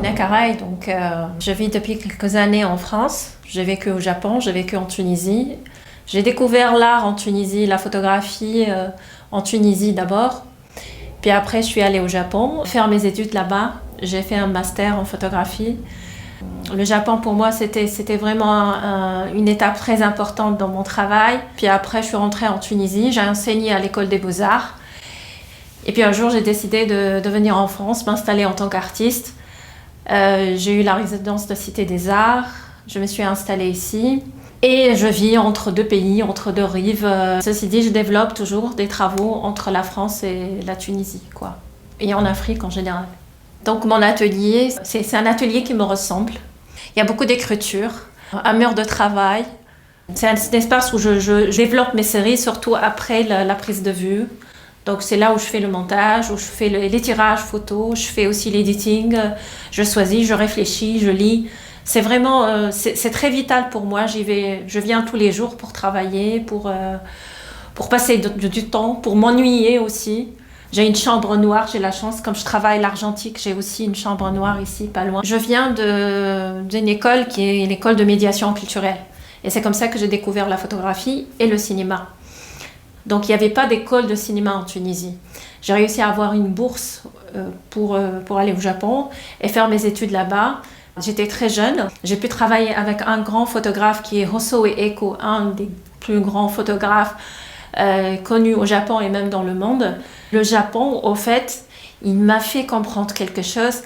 Sonia Caray, donc je vis depuis quelques années en France. J'ai vécu au Japon, j'ai vécu en Tunisie. J'ai découvert l'art en Tunisie, la photographie en Tunisie d'abord. Puis après, je suis allée au Japon faire mes études là-bas. J'ai fait un master en photographie. Le Japon, pour moi, c'était vraiment une étape très importante dans mon travail. Puis après, je suis rentrée en Tunisie. J'ai enseigné à l'école des beaux-arts. Et puis un jour, j'ai décidé de venir en France, m'installer en tant qu'artiste. J'ai eu la résidence de Cité des Arts. Je me suis installée ici. Et je vis entre deux pays, entre deux rives. Ceci dit, je développe toujours des travaux entre la France et la Tunisie, quoi. Et en Afrique en général. Donc mon atelier, c'est un atelier qui me ressemble. Il y a beaucoup d'écriture, un mur de travail. C'est un espace où je développe mes séries, surtout après la prise de vue. Donc c'est là où je fais le montage, où je fais les tirages photos, je fais aussi l'editing. Je choisis, je réfléchis, je lis. C'est vraiment, c'est très vital pour moi. Je viens tous les jours pour travailler, pour passer du temps, pour m'ennuyer aussi. J'ai une chambre noire, j'ai la chance, comme je travaille l'argentique, j'ai aussi une chambre noire ici, pas loin. Je viens d'une école qui est l'école de médiation culturelle. Et c'est comme ça que j'ai découvert la photographie et le cinéma. Donc il n'y avait pas d'école de cinéma en Tunisie. J'ai réussi à avoir une bourse pour aller au Japon et faire mes études là-bas. J'étais très jeune. J'ai pu travailler avec un grand photographe qui est Hosoe Eko, un des plus grands photographes connus au Japon et même dans le monde. Le Japon, au fait, il m'a fait comprendre quelque chose.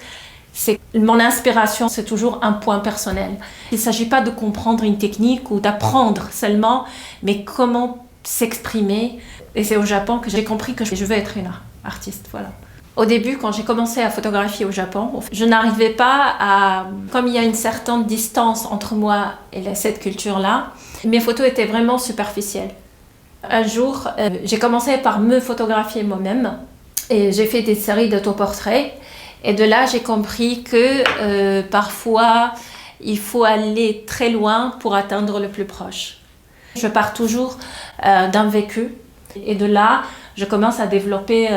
Mon inspiration, c'est toujours un point personnel. Il ne s'agit pas de comprendre une technique ou d'apprendre seulement, mais comment s'exprimer. Et c'est au Japon que j'ai compris que je veux être une artiste. Voilà. Au début, quand j'ai commencé à photographier au Japon, je n'arrivais pas à... Comme il y a une certaine distance entre moi et cette culture-là, mes photos étaient vraiment superficielles. Un jour, j'ai commencé par me photographier moi-même et j'ai fait des séries d'autoportraits. Et de là, j'ai compris que parfois, il faut aller très loin pour atteindre le plus proche. Je pars toujours d'un vécu et de là, je commence à développer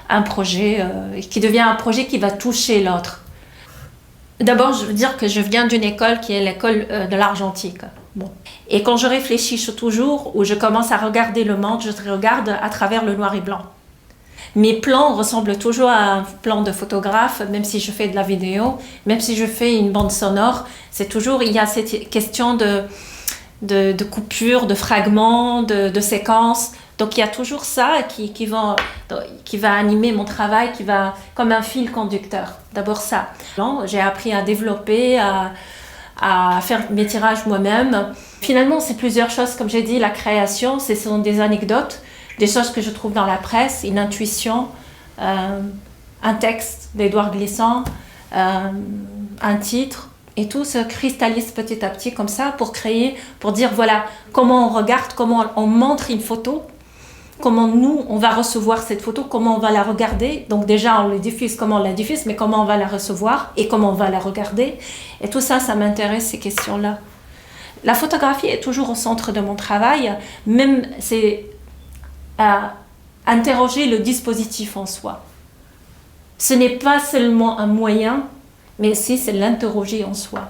un projet qui devient un projet qui va toucher l'autre. D'abord, je veux dire que je viens d'une école qui est l'école de l'argentique. Bon. Et quand je réfléchis toujours, où je commence à regarder le monde, je regarde à travers le noir et blanc. Mes plans ressemblent toujours à un plan de photographe, même si je fais de la vidéo, même si je fais une bande sonore, c'est toujours, il y a cette question de coupures, de fragments, de séquences. Donc il y a toujours ça qui va animer mon travail, qui va comme un fil conducteur. D'abord ça. J'ai appris à développer, à faire mes tirages moi-même. Finalement, c'est plusieurs choses. Comme j'ai dit, la création, ce sont des anecdotes, des choses que je trouve dans la presse, une intuition, un texte, des doigts glissants, un titre. Et tout se cristallise petit à petit comme ça pour créer, pour dire voilà comment on regarde, comment on montre une photo, comment nous on va recevoir cette photo, comment on va la regarder. Donc déjà on le diffuse, comment on la diffuse, mais comment on va la recevoir et comment on va la regarder. Et tout ça, ça m'intéresse, ces questions-là. La photographie est toujours au centre de mon travail, même c'est interroger le dispositif en soi. Ce n'est pas seulement un moyen, mais aussi c'est l'interroger en soi.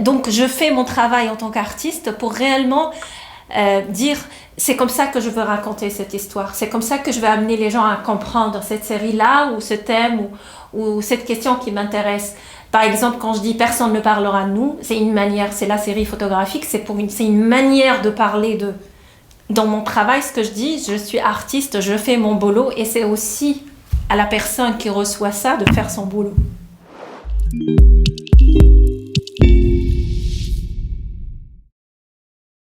Donc je fais mon travail en tant qu'artiste pour réellement dire c'est comme ça que je veux raconter cette histoire, c'est comme ça que je veux amener les gens à comprendre cette série-là ou ce thème ou cette question qui m'intéresse. Par exemple, quand je dis personne ne parlera de nous, c'est une manière, c'est la série photographique, c'est une manière de parler de. Dans mon travail, ce que je dis, je suis artiste, je fais mon boulot et c'est aussi à la personne qui reçoit ça de faire son boulot.